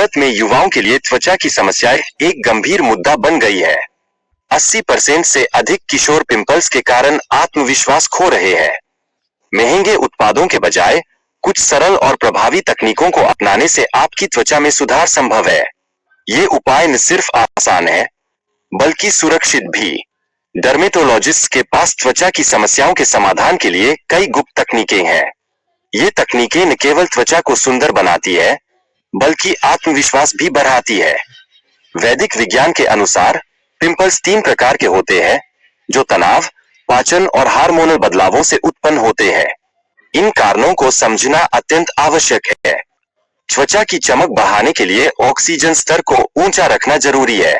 भारत में युवाओं के लिए त्वचा की समस्याएं एक गंभीर मुद्दा बन गई है। 80% से अधिक किशोर पिंपल्स के कारण आत्मविश्वास खो रहे हैं। महंगे उत्पादों के बजाय कुछ सरल और प्रभावी तकनीकों को अपनाने से आपकी त्वचा में सुधार संभव है। ये उपाय न सिर्फ आसान है, बल्कि सुरक्षित भी। डर्मेटोलॉजिस्ट के पास त्वचा की समस्याओं के समाधान के लिए कई गुप्त तकनीकें हैं। ये तकनीकें न केवल त्वचा को सुंदर बनाती है, बल्कि आत्मविश्वास भी बढ़ाती है। वैदिक विज्ञान के अनुसार पिंपल्स 3 प्रकार के होते हैं, जो तनाव, पाचन और हार्मोनल बदलावों से उत्पन्न होते हैं। इन कारणों को समझना अत्यंत आवश्यक है। त्वचा की चमक बढ़ाने के लिए ऑक्सीजन स्तर को ऊंचा रखना जरूरी है।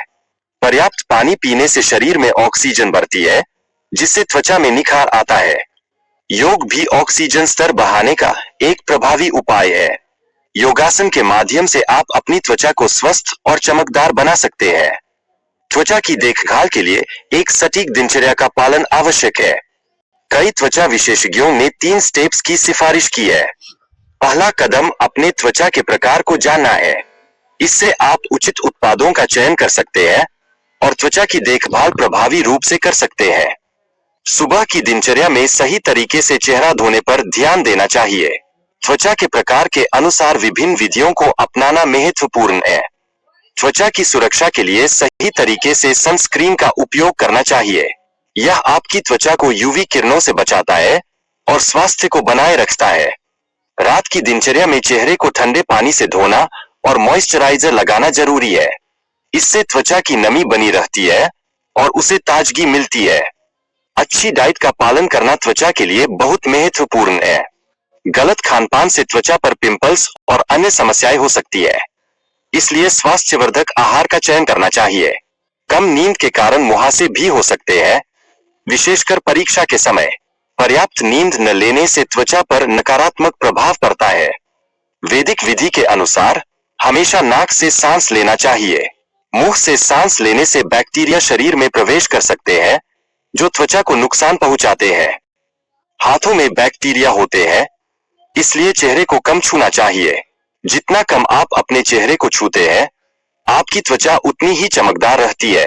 पर्याप्त पानी पीने से शरीर में ऑक्सीजन बढ़ती है, जिससे त्वचा में निखार आता है। योग भी ऑक्सीजन स्तर बढ़ाने का एक प्रभावी उपाय है। योगासन के माध्यम से आप अपनी त्वचा को स्वस्थ और चमकदार बना सकते हैं। त्वचा की देखभाल के लिए एक सटीक दिनचर्या का पालन आवश्यक है। कई त्वचा विशेषज्ञों ने 3 स्टेप्स की सिफारिश की है। पहला कदम अपने त्वचा के प्रकार को जानना है। इससे आप उचित उत्पादों का चयन कर सकते हैं और त्वचा की देखभाल प्रभावी रूप से कर सकते हैं। सुबह की दिनचर्या में सही तरीके से चेहरा धोने पर ध्यान देना चाहिए। त्वचा के प्रकार के अनुसार विभिन्न विधियों को अपनाना महत्वपूर्ण है। त्वचा की सुरक्षा के लिए सही तरीके से सनस्क्रीन का उपयोग करना चाहिए। यह आपकी त्वचा को यूवी किरणों से बचाता है और स्वास्थ्य को बनाए रखता है। रात की दिनचर्या में चेहरे को ठंडे पानी से धोना और मॉइस्चराइजर लगाना जरूरी है। इससे त्वचा की नमी बनी रहती है और उसे ताजगी मिलती है। अच्छी डाइट का पालन करना त्वचा के लिए बहुत महत्वपूर्ण है। गलत खानपान से त्वचा पर पिंपल्स और अन्य समस्याएं हो सकती है, इसलिए स्वास्थ्यवर्धक आहार का चयन करना चाहिए। कम नींद के कारण मुहासे भी हो सकते हैं, विशेषकर परीक्षा के समय। पर्याप्त नींद न लेने से त्वचा पर नकारात्मक प्रभाव पड़ता है। वैदिक विधि के अनुसार हमेशा नाक से सांस लेना चाहिए। मुंह से सांस लेने से बैक्टीरिया शरीर में प्रवेश कर सकते हैं, जो त्वचा को नुकसान पहुंचाते हैं। हाथों में बैक्टीरिया होते हैं, इसलिए चेहरे को कम छूना चाहिए। जितना कम आप अपने चेहरे को छूते हैं, आपकी त्वचा उतनी ही चमकदार रहती है।